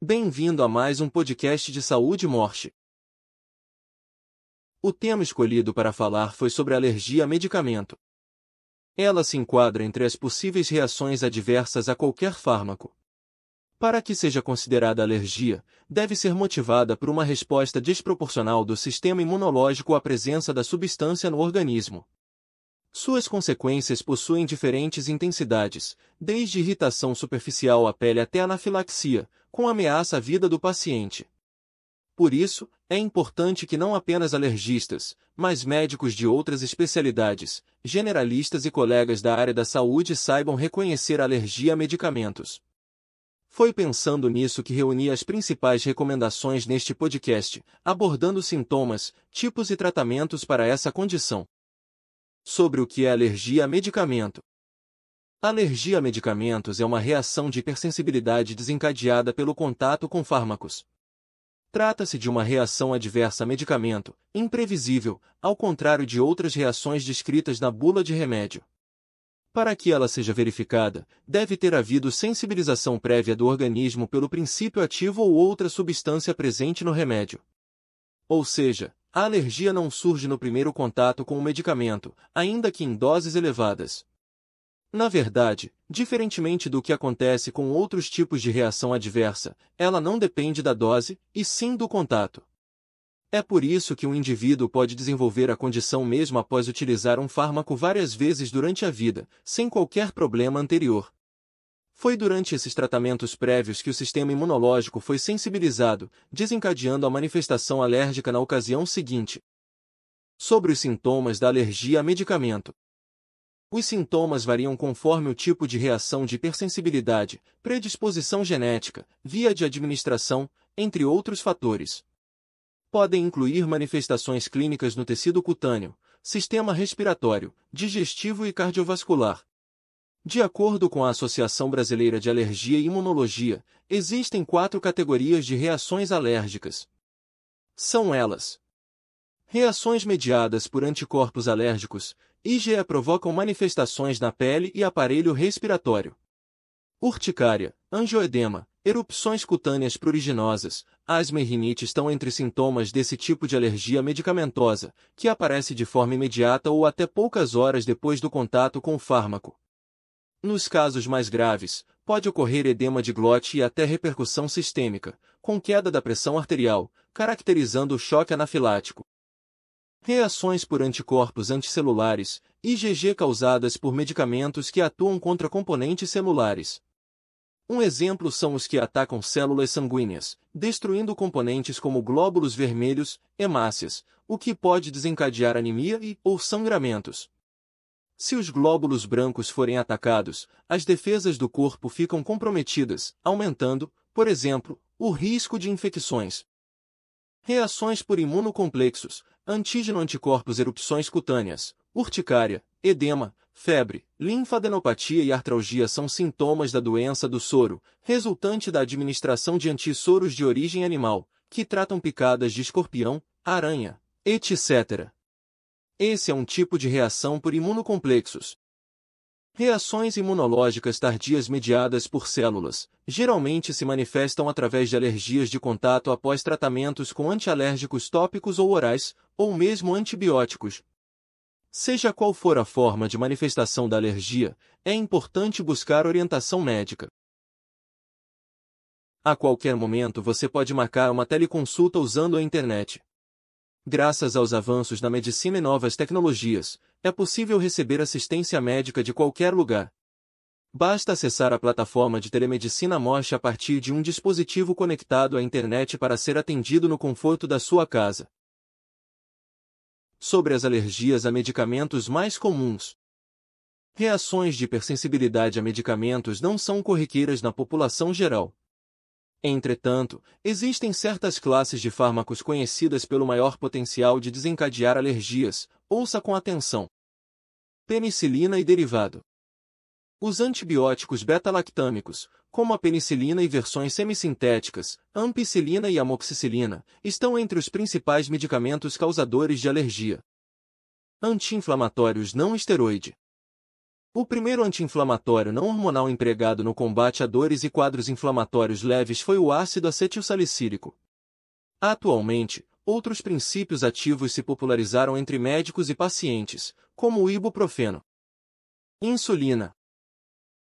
Bem-vindo a mais um podcast de saúde e morte. O tema escolhido para falar foi sobre alergia a medicamento. Ela se enquadra entre as possíveis reações adversas a qualquer fármaco. Para que seja considerada alergia, deve ser motivada por uma resposta desproporcional do sistema imunológico à presença da substância no organismo. Suas consequências possuem diferentes intensidades, desde irritação superficial à pele até anafilaxia, com ameaça à vida do paciente. Por isso, é importante que não apenas alergistas, mas médicos de outras especialidades, generalistas e colegas da área da saúde saibam reconhecer a alergia a medicamentos. Foi pensando nisso que reuni as principais recomendações neste podcast, abordando sintomas, tipos e tratamentos para essa condição. Sobre o que é alergia a medicamento. A alergia a medicamentos é uma reação de hipersensibilidade desencadeada pelo contato com fármacos. Trata-se de uma reação adversa a medicamento, imprevisível, ao contrário de outras reações descritas na bula de remédio. Para que ela seja verificada, deve ter havido sensibilização prévia do organismo pelo princípio ativo ou outra substância presente no remédio. Ou seja, a alergia não surge no primeiro contato com o medicamento, ainda que em doses elevadas. Na verdade, diferentemente do que acontece com outros tipos de reação adversa, ela não depende da dose, e sim do contato. É por isso que um indivíduo pode desenvolver a condição mesmo após utilizar um fármaco várias vezes durante a vida, sem qualquer problema anterior. Foi durante esses tratamentos prévios que o sistema imunológico foi sensibilizado, desencadeando a manifestação alérgica na ocasião seguinte. Sobre os sintomas da alergia a medicamento. Os sintomas variam conforme o tipo de reação de hipersensibilidade, predisposição genética, via de administração, entre outros fatores. Podem incluir manifestações clínicas no tecido cutâneo, sistema respiratório, digestivo e cardiovascular. De acordo com a Associação Brasileira de Alergia e Imunologia, existem 4 categorias de reações alérgicas. São elas: reações mediadas por anticorpos alérgicos, IgE, provocam manifestações na pele e aparelho respiratório. Urticária, angioedema, erupções cutâneas pruriginosas, asma e rinite estão entre sintomas desse tipo de alergia medicamentosa, que aparece de forma imediata ou até poucas horas depois do contato com o fármaco. Nos casos mais graves, pode ocorrer edema de glote e até repercussão sistêmica, com queda da pressão arterial, caracterizando o choque anafilático. Reações por anticorpos anticelulares, IgG, causadas por medicamentos que atuam contra componentes celulares. Um exemplo são os que atacam células sanguíneas, destruindo componentes como glóbulos vermelhos, hemácias, o que pode desencadear anemia ou sangramentos. Se os glóbulos brancos forem atacados, as defesas do corpo ficam comprometidas, aumentando, por exemplo, o risco de infecções. Reações por imunocomplexos, antígeno-anticorpos, erupções cutâneas, urticária, edema, febre, linfadenopatia e artralgia são sintomas da doença do soro, resultante da administração de antissoros de origem animal, que tratam picadas de escorpião, aranha, etc. Esse é um tipo de reação por imunocomplexos. Reações imunológicas tardias mediadas por células, geralmente se manifestam através de alergias de contato após tratamentos com antialérgicos tópicos ou orais, ou mesmo antibióticos. Seja qual for a forma de manifestação da alergia, é importante buscar orientação médica. A qualquer momento você pode marcar uma teleconsulta usando a internet. Graças aos avanços na medicina e novas tecnologias, é possível receber assistência médica de qualquer lugar. Basta acessar a plataforma de telemedicina Mosh a partir de um dispositivo conectado à internet para ser atendido no conforto da sua casa. Sobre as alergias a medicamentos mais comuns. Reações de hipersensibilidade a medicamentos não são corriqueiras na população geral. Entretanto, existem certas classes de fármacos conhecidas pelo maior potencial de desencadear alergias. Ouça com atenção. Penicilina e derivado. Os antibióticos beta-lactâmicos, como a penicilina e versões semissintéticas, ampicilina e amoxicilina, estão entre os principais medicamentos causadores de alergia. Anti-inflamatórios não esteroide. O primeiro anti-inflamatório não hormonal empregado no combate a dores e quadros inflamatórios leves foi o ácido acetilsalicílico. Atualmente, outros princípios ativos se popularizaram entre médicos e pacientes, como o ibuprofeno. Insulina.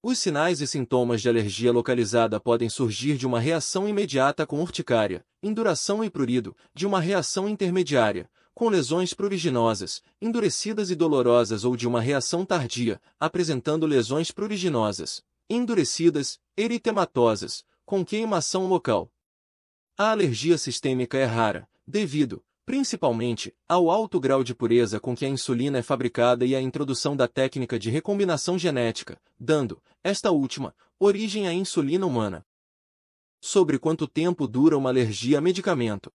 Os sinais e sintomas de alergia localizada podem surgir de uma reação imediata com urticária, induração e prurido, de uma reação intermediária, com lesões pruriginosas, endurecidas e dolorosas ou de uma reação tardia, apresentando lesões pruriginosas, endurecidas, eritematosas, com queimação local. A alergia sistêmica é rara, devido, principalmente, ao alto grau de pureza com que a insulina é fabricada e à introdução da técnica de recombinação genética, dando, esta última, origem à insulina humana. Sobre quanto tempo dura uma alergia a medicamento?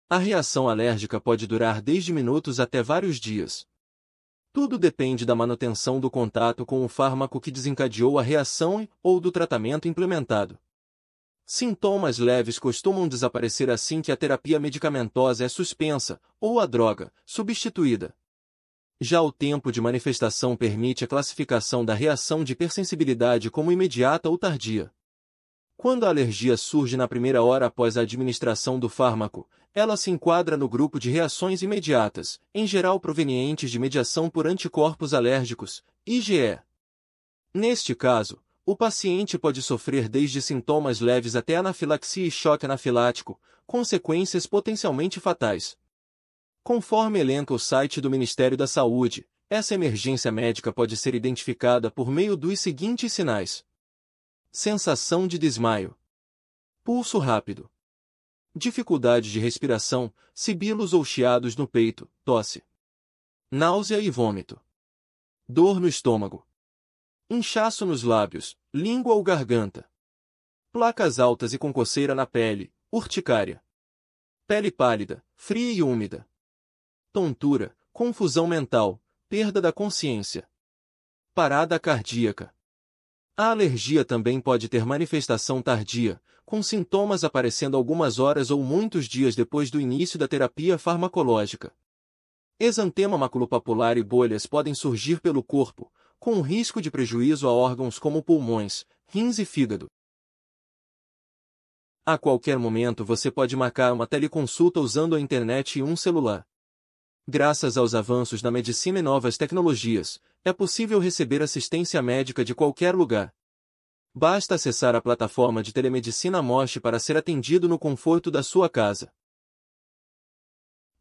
A reação alérgica pode durar desde minutos até vários dias. Tudo depende da manutenção do contato com o fármaco que desencadeou a reação ou do tratamento implementado. Sintomas leves costumam desaparecer assim que a terapia medicamentosa é suspensa, ou a droga, substituída. Já o tempo de manifestação permite a classificação da reação de hipersensibilidade como imediata ou tardia. Quando a alergia surge na primeira hora após a administração do fármaco, ela se enquadra no grupo de reações imediatas, em geral provenientes de mediação por anticorpos alérgicos, IgE. Neste caso, o paciente pode sofrer desde sintomas leves até anafilaxia e choque anafilático, consequências potencialmente fatais. Conforme elenca o site do Ministério da Saúde, essa emergência médica pode ser identificada por meio dos seguintes sinais: sensação de desmaio, pulso rápido, dificuldade de respiração, sibilos ou chiados no peito, tosse, náusea e vômito, dor no estômago, inchaço nos lábios, língua ou garganta, placas altas e com coceira na pele, urticária, pele pálida, fria e úmida, tontura, confusão mental, perda da consciência, parada cardíaca. A alergia também pode ter manifestação tardia, com sintomas aparecendo algumas horas ou muitos dias depois do início da terapia farmacológica. Exantema maculopapular e bolhas podem surgir pelo corpo, com risco de prejuízo a órgãos como pulmões, rins e fígado. A qualquer momento você pode marcar uma teleconsulta usando a internet e um celular. Graças aos avanços na medicina e novas tecnologias, é possível receber assistência médica de qualquer lugar. Basta acessar a plataforma de telemedicina Moche para ser atendido no conforto da sua casa.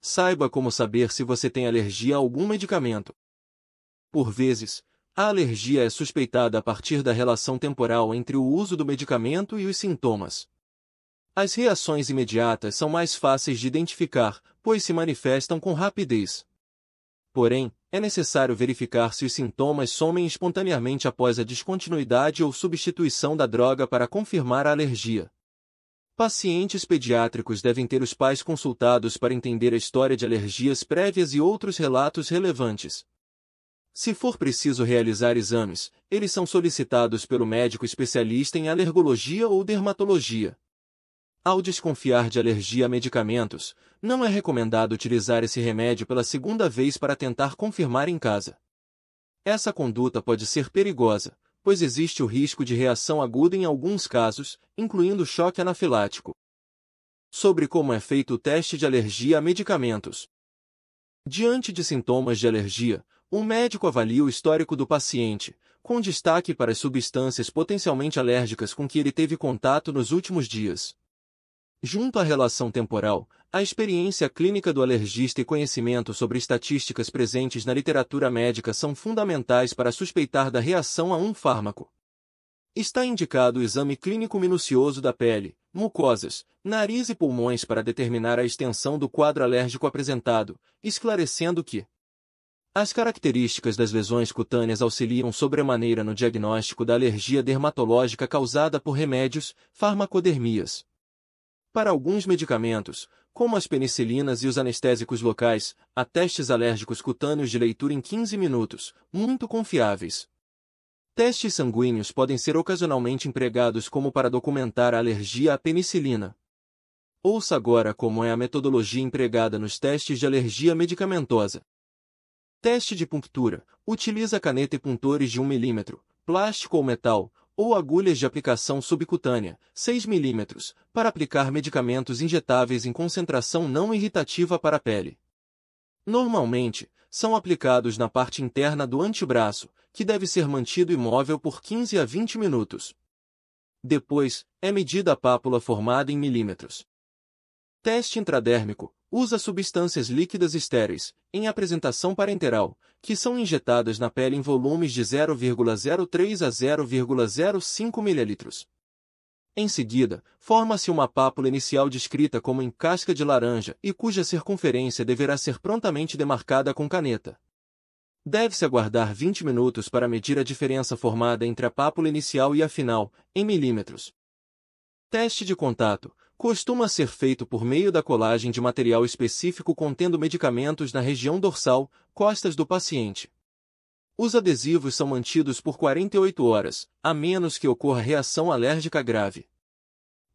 Saiba como saber se você tem alergia a algum medicamento. Por vezes, a alergia é suspeitada a partir da relação temporal entre o uso do medicamento e os sintomas. As reações imediatas são mais fáceis de identificar, pois se manifestam com rapidez. Porém, é necessário verificar se os sintomas somem espontaneamente após a descontinuidade ou substituição da droga para confirmar a alergia. Pacientes pediátricos devem ter os pais consultados para entender a história de alergias prévias e outros relatos relevantes. Se for preciso realizar exames, eles são solicitados pelo médico especialista em alergologia ou dermatologia. Ao desconfiar de alergia a medicamentos, não é recomendado utilizar esse remédio pela segunda vez para tentar confirmar em casa. Essa conduta pode ser perigosa, pois existe o risco de reação aguda em alguns casos, incluindo choque anafilático. Sobre como é feito o teste de alergia a medicamentos. Diante de sintomas de alergia, o médico avalia o histórico do paciente, com destaque para as substâncias potencialmente alérgicas com que ele teve contato nos últimos dias. Junto à relação temporal, a experiência clínica do alergista e conhecimento sobre estatísticas presentes na literatura médica são fundamentais para suspeitar da reação a um fármaco. Está indicado o exame clínico minucioso da pele, mucosas, nariz e pulmões para determinar a extensão do quadro alérgico apresentado, esclarecendo que as características das lesões cutâneas auxiliam sobremaneira no diagnóstico da alergia dermatológica causada por remédios, farmacodermias. Para alguns medicamentos, como as penicilinas e os anestésicos locais, há testes alérgicos cutâneos de leitura em 15 minutos, muito confiáveis. Testes sanguíneos podem ser ocasionalmente empregados como para documentar a alergia à penicilina. Ouça agora como é a metodologia empregada nos testes de alergia medicamentosa. Teste de punctura. Utiliza caneta e puntores de 1 mm, plástico ou metal, ou agulhas de aplicação subcutânea, 6 mm, para aplicar medicamentos injetáveis em concentração não irritativa para a pele. Normalmente, são aplicados na parte interna do antebraço, que deve ser mantido imóvel por 15 a 20 minutos. Depois, é medida a pápula formada em milímetros. Teste intradérmico. Usa substâncias líquidas estéreis, em apresentação parenteral, que são injetadas na pele em volumes de 0,03 a 0,05 ml. Em seguida, forma-se uma pápula inicial descrita como em casca de laranja e cuja circunferência deverá ser prontamente demarcada com caneta. Deve-se aguardar 20 minutos para medir a diferença formada entre a pápula inicial e a final, em milímetros. Teste de contato. Costuma ser feito por meio da colagem de material específico contendo medicamentos na região dorsal, costas do paciente. Os adesivos são mantidos por 48 horas, a menos que ocorra reação alérgica grave.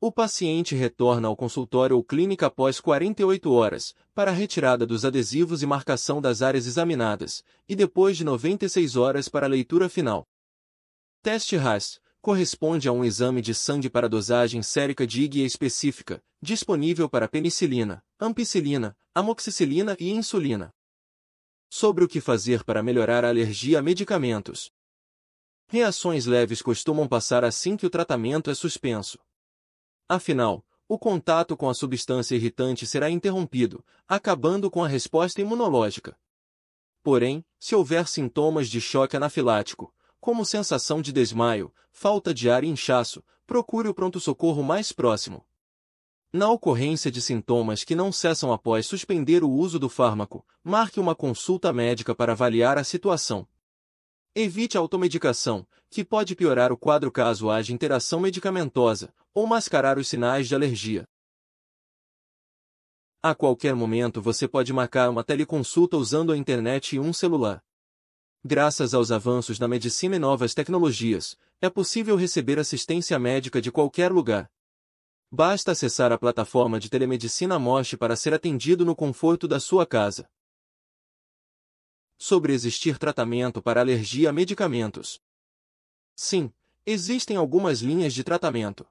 O paciente retorna ao consultório ou clínica após 48 horas, para a retirada dos adesivos e marcação das áreas examinadas, e depois de 96 horas para a leitura final. Teste RAS. Corresponde a um exame de sangue para dosagem sérica de IgE específica, disponível para penicilina, ampicilina, amoxicilina e insulina. Sobre o que fazer para melhorar a alergia a medicamentos. Reações leves costumam passar assim que o tratamento é suspenso. Afinal, o contato com a substância irritante será interrompido, acabando com a resposta imunológica. Porém, se houver sintomas de choque anafilático, como sensação de desmaio, falta de ar e inchaço, procure o pronto-socorro mais próximo. Na ocorrência de sintomas que não cessam após suspender o uso do fármaco, marque uma consulta médica para avaliar a situação. Evite a automedicação, que pode piorar o quadro caso haja interação medicamentosa, ou mascarar os sinais de alergia. A qualquer momento você pode marcar uma teleconsulta usando a internet e um celular. Graças aos avanços na medicina e novas tecnologias, é possível receber assistência médica de qualquer lugar. Basta acessar a plataforma de telemedicina Moche para ser atendido no conforto da sua casa. Sobre existir tratamento para alergia a medicamentos. Sim, existem algumas linhas de tratamento.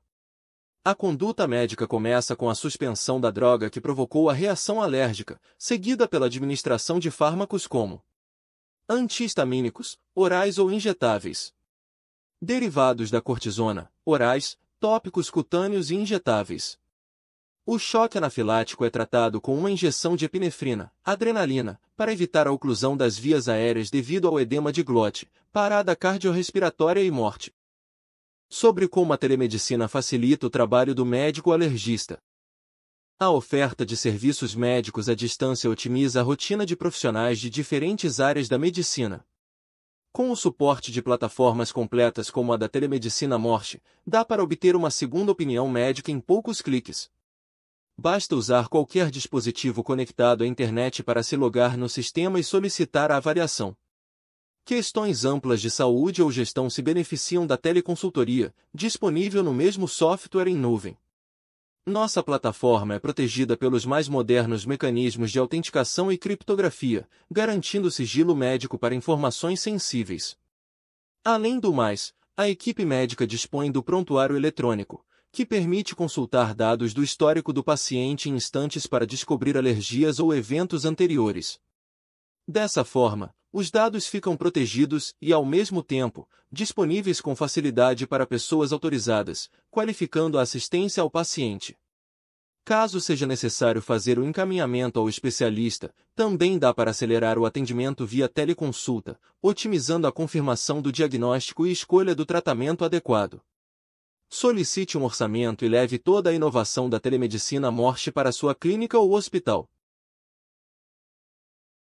A conduta médica começa com a suspensão da droga que provocou a reação alérgica, seguida pela administração de fármacos como anti-histamínicos, orais ou injetáveis. Derivados da cortisona, orais, tópicos cutâneos e injetáveis. O choque anafilático é tratado com uma injeção de epinefrina, adrenalina, para evitar a oclusão das vias aéreas devido ao edema de glote, parada cardiorrespiratória e morte. Sobre como a telemedicina facilita o trabalho do médico alergista. A oferta de serviços médicos à distância otimiza a rotina de profissionais de diferentes áreas da medicina. Com o suporte de plataformas completas como a da telemedicina Moche, dá para obter uma segunda opinião médica em poucos cliques. Basta usar qualquer dispositivo conectado à internet para se logar no sistema e solicitar a avaliação. Questões amplas de saúde ou gestão se beneficiam da teleconsultoria, disponível no mesmo software em nuvem. Nossa plataforma é protegida pelos mais modernos mecanismos de autenticação e criptografia, garantindo sigilo médico para informações sensíveis. Além do mais, a equipe médica dispõe do prontuário eletrônico, que permite consultar dados do histórico do paciente em instantes para descobrir alergias ou eventos anteriores. Dessa forma, os dados ficam protegidos e, ao mesmo tempo, disponíveis com facilidade para pessoas autorizadas, qualificando a assistência ao paciente. Caso seja necessário fazer o encaminhamento ao especialista, também dá para acelerar o atendimento via teleconsulta, otimizando a confirmação do diagnóstico e escolha do tratamento adequado. Solicite um orçamento e leve toda a inovação da telemedicina Moche para sua clínica ou hospital.